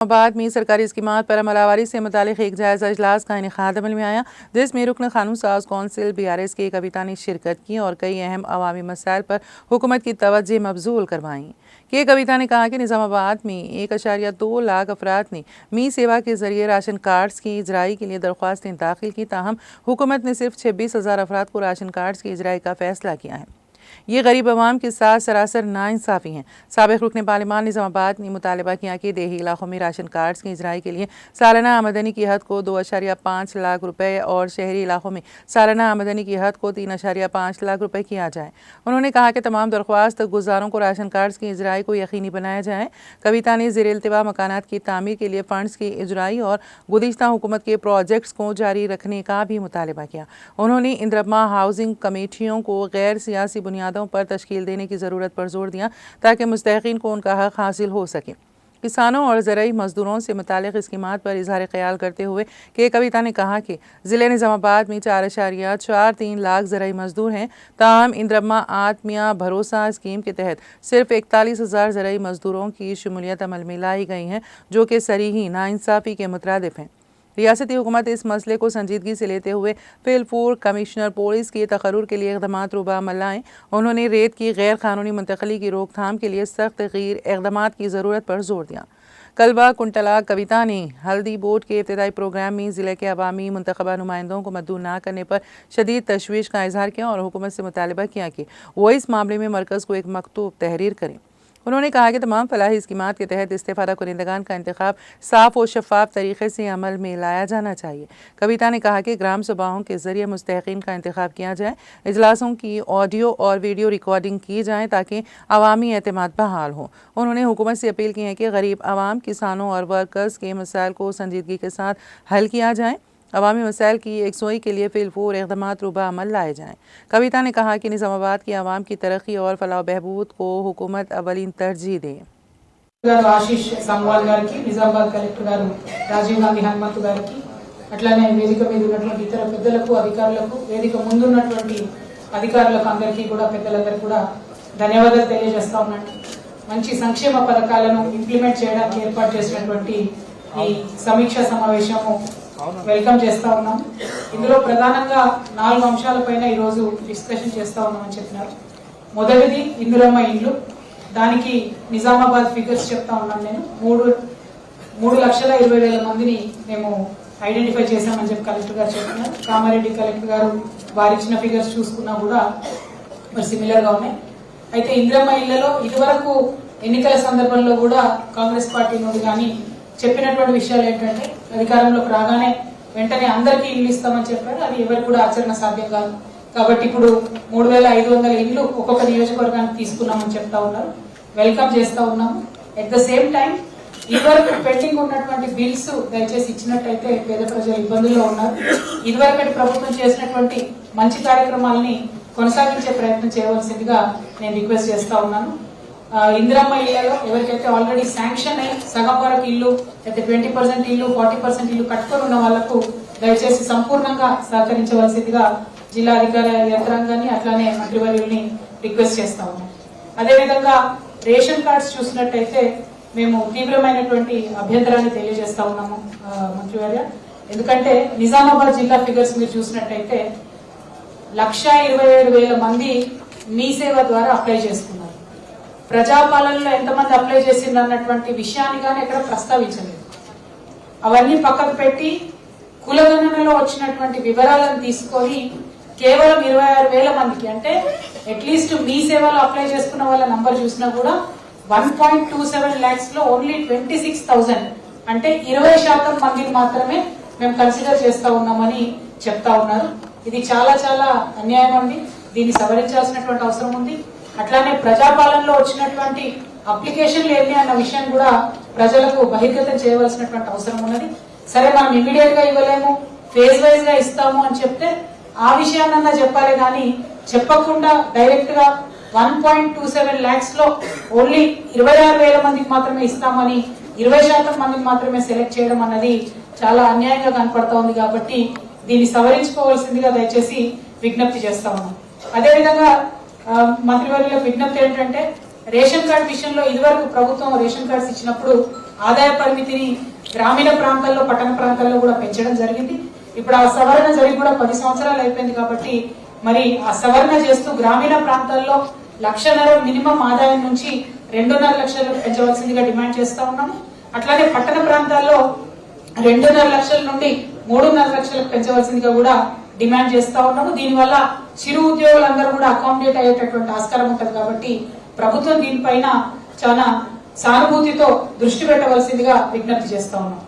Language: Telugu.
बाद में सरकारी स्कीमात पर अमलावरी से मुतालिक एक जायज़ा इजलास का इनेकाद अमल में आया, जिसमें रुकन कानून साज कौंसिल BRS की कविता ने शिरकत की और कई अहम अवामी मसाइल पर हुकूमत की तवज्जो मबजूल करवाई। के कविता ने कहा कि निज़ामाबाद में 1.2 लाख अफराद ने मी सेवा के जरिए राशन कार्ड्स की इजराई के लिए दरख्वास्तें दाखिल की, ताहम हुकूमत ने सिर्फ 26,000 अफराद को राशन कार्ड्स की इजराई का फैसला किया है। ये गरीब अवाम के साथ सरासर नाइंसाफ़ी हैं। साबिक़ रुकन पार्लिमान निज़ामाबाद ने मुतालबा किया कि देही इलाकों में राशन कार्ड्स की इजराई के लिए सालाना आमदनी की हद को 2.5 लाख रुपए और शहरी इलाकों में सालाना आमदनी की हद को 3.5 लाख रुपए किया जाए। उन्होंने कहा कि तमाम दरख्वास्त गुजारों को राशन कार्ड्स की इजराई को यकीनी बनाया जाए। कविता ने ज़ेर इल्तिवा मकानात की तामीर के लिए फ़ंड्स की इजराई और गुज़िश्ता हुकूमत के प्रोजेक्ट्स को जारी रखने का भी मुतालबा किया। उन्होंने इंदिरम्मा हाउसिंग कमेटियों को गैर सियासी बुनियादों पर तश्कील देने की ज़रूरत पर जोर दिया ताकि मुस्तहिक़ीन को उनका हक़ हासिल हो सके। किसानों और ज़राई मजदूरों से मुतालिक स्कीमात पर इजहार ख्याल करते हुए के कविता ने कहा कि ज़िले निज़ामाबाद में 4.43 लाख ज़राई मजदूर हैं, ताहम इंदिरम्मा आत्मिया भरोसा स्कीम के तहत सिर्फ 41,000 ज़राई मजदूरों की शमूलियत अमल में लाई गई हैं, जो कि सरीही नाइंसाफ़ी के मुतरादिफ हैं। रियासती हुकूमत इस मसले को संजीदगी से लेते हुए फिलफूर कमिश्नर पुलिस के तकर्रुर के लिए इक़दामात रुबा अमल लाएँ। उन्होंने रेत की गैर कानूनी मुंतकली की रोकथाम के लिए सख्त गैर इक़दामात की ज़रूरत पर जोर दिया। कलबा कुंटला कविता ने हल्दी बोर्ड के इब्तिदाई प्रोग्राम में ज़िले के अवामी मुंतखबा नुमाइंदों को मद्दू न करने पर शदीद तशवीश का इजहार किया और हुकूमत से मुतालबा किया कि वो इस मामले में मरकज़ को एक मकतूब तहरीर करें। उन्होंने कहा कि तमाम फलाही स्कीमात के तहत इस्तेफादा कुनिंदगान का इंतखाब साफ और शफाफ तरीके से अमल में लाया जाना चाहिए। कविता ने कहा कि ग्राम सभाओं के जरिए मुस्तहिक़ीन का इंतखाब किया जाए, इजलासों की ऑडियो और वीडियो रिकॉर्डिंग की जाए ताकि अवामी एतमाद बहाल हो। उन्होंने हुकूमत से अपील की है कि गरीब आवाम, किसानों और वर्कर्स के मसाइल को संजीदगी के साथ हल किया जाए। अवामी मसाइल की एकसोई के लिए फिलफूर इक़दामात रुबा अमल लाए जाएँ। कविता ने कहा कि निज़ामाबाद की आवाम की तरक्की और फलाह बहबूद को हुकूमत अवलीन तरजीह दे। आशीष संगवाल गारिकी, निजामाबाद कलेक्टर गारू राजीव गांधी हनुमंतु गारिकी, అట్లానే వేదిక మీద ఉన్నటువంటి ఇతర పెద్దలకు అధికారులకు వేదిక ముందు ఉన్నటువంటి అధికారులకు అందరికీ కూడా పెద్దలందరికీ కూడా ధన్యవాదాలు తెలియజేస్తా ఉన్నాను। మంచి సంక్షేమ పథకాలను ఇంప్లిమెంట్ చేయడానికి ఏర్పాటు చేసినటువంటి ఈ సమీక్షా సమావేశము వెల్కమ్ చేస్తా ఉన్నాం। ఇందులో ప్రధానంగా 4 అంశాలపైన ఈ రోజు డిస్కషన్ చేస్తా ఉన్నామని చెప్పినారు। మొదటిది ఇందిరమ్మ ఇండ్లు, దానికి నిజామాబాద్ ఫిగర్స్ చెప్తా ఉన్నాను నేను। 3,20,000 మందిని మేము ఐడెంటిఫై చేశామని చెప్పి కలెక్టర్ గారు చెప్తున్నారు। కామారెడ్డి కలెక్టర్ గారు వారి ఇచ్చిన ఫిగర్స్ చూసుకున్నా కూడా మరి సిమిలర్ గా ఉన్నాయి। అయితే ఇందిరమ్మ ఇళ్లలో ఇదివరకు ఎన్నికల సందర్భంలో కూడా కాంగ్రెస్ పార్టీ నుండి కానీ చెప్పినటువంటి విషయాలు ఏంటంటే అధికారంలోకి రాగానే వెంటనే అందరికీ ఇల్లు ఇస్తామని చెప్పారు। అది ఎవరికి కూడా ఆచరణ సాధ్యం కాదు। కాబట్టి ఇప్పుడు 3,500 ఇల్లు ఒక్కొక్క నియోజకవర్గానికి తీసుకున్నామని చెప్తా ఉన్నారు। వెల్కమ్ చేస్తా ఉన్నాము। ఎట్ ద సేమ్ టైం ఇదివరకు పెండింగ్ ఉన్నటువంటి బిల్స్ దయచేసి ఇచ్చినట్టయితే పేద ప్రజలు ఇబ్బందుల్లో ఉన్నారు। ఇదివరకటి ప్రభుత్వం చేసినటువంటి మంచి కార్యక్రమాలని కొనసాగించే ప్రయత్నం చేయవలసిందిగా నేను రిక్వెస్ట్ చేస్తా ఉన్నాను। ఇందిరమ్మ ఇళ్లలో ఎవరికైతే ఆల్రెడీ శాంక్షన్ అయ్యి సగం వరకు ఇల్లు అయితే 20% ఇల్లు 40% ఇల్లు కట్టుకొని ఉన్న వాళ్లకు దయచేసి సంపూర్ణంగా సహకరించవలసిందిగా జిల్లా అధికార యంత్రాంగాన్ని అట్లానే మంత్రివర్యుల్ని రిక్వెస్ట్ చేస్తా ఉన్నాం। అదేవిధంగా రేషన్ కార్డ్స్ చూసినట్టయితే మేము తీవ్రమైనటువంటి అభ్యంతరాన్ని తెలియజేస్తా ఉన్నాము మంత్రివర్య। ఎందుకంటే నిజామాబాద్ జిల్లా ఫిగర్స్ మీరు చూసినట్టయితే 1,27,000 మంది మీ సేవ ద్వారా అప్లై చేసుకున్నారు। ప్రజాపాలనలో ఎంతమంది అప్లై చేసిండ్రు అన్నటువంటి విషయాన్ని కానీ ఎక్కడ ప్రస్తావించలేదు। అవన్నీ పక్కకు పెట్టి కులగణనలో వచ్చినటువంటి వివరాలను తీసుకొని కేవలం 26,000 మందికి, అంటే అట్లీస్ట్ మీ సేవలో అప్లై చేసుకున్న వాళ్ళ నంబర్ చూసినా కూడా 1.27 lakhs లో ఓన్లీ 26,000 అంటే 20% మందిని మాత్రమే మేము కన్సిడర్ చేస్తా ఉన్నామని చెప్తా ఉన్నారు। ఇది చాలా చాలా అన్యాయం అండి। దీన్ని సవరించాల్సినటువంటి అవసరం ఉంది। అట్లానే ప్రజాపాలనలో వచ్చినటువంటి అప్లికేషన్లు ఏంటి అన్న విషయం కూడా ప్రజలకు బహిర్గతం చేయవలసినటువంటి అవసరం ఉన్నది। సరే మనం ఇమ్మీడియట్ గా ఇవ్వలేము, ఫేజ్ వైజ్ గా ఇస్తాము అని చెప్తే ఆ విషయాన్నన్నా చెప్పాలి కానీ చెప్పకుండా డైరెక్ట్ గా 1.27 lakhs లో ఓన్లీ 26,000 మందికి మాత్రమే ఇస్తామని 20% మందికి మాత్రమే సెలెక్ట్ చేయడం అన్నది చాలా అన్యాయంగా కనపడతా ఉంది। కాబట్టి దీన్ని సవరించుకోవాల్సిందిగా దయచేసి విజ్ఞప్తి చేస్తా ఉన్నాం। అదేవిధంగా మంత్రివర్యుల విజ్ఞప్తి ఏంటంటే రేషన్ కార్డు విషయంలో ఇదివరకు ప్రభుత్వం రేషన్ కార్డ్స్ ఇచ్చినప్పుడు ఆదాయ పరిమితిని గ్రామీణ ప్రాంతాల్లో పట్టణ ప్రాంతాల్లో కూడా పెంచడం జరిగింది. ఇప్పుడు ఆ సవరణ జరిగి కూడా 10 సంవత్సరాలు అయిపోయింది కాబట్టి మరి ఆ సవరణ చేస్తూ గ్రామీణ ప్రాంతాల్లో 1.5 లక్షల మినిమం ఆదాయం నుంచి 2.5 లక్షలు పెంచవలసిందిగా డిమాండ్ చేస్తా ఉన్నాము. అట్లానే పట్టణ ప్రాంతాల్లో 2.5 లక్షల నుండి 3.5 లక్షలకు పెంచవలసిందిగా కూడా డిమాండ్ చేస్తా ఉన్నాము. దీనివల్ల చిరు ఉద్యోగులందరూ కూడా అకామిడేట్ అయ్యేటటువంటి ఆస్కారం ఉంటుంది కాబట్టి ప్రభుత్వం దీనిపైన చాలా సానుభూతితో దృష్టి పెట్టవలసిందిగా విజ్ఞప్తి చేస్తా ఉన్నాం.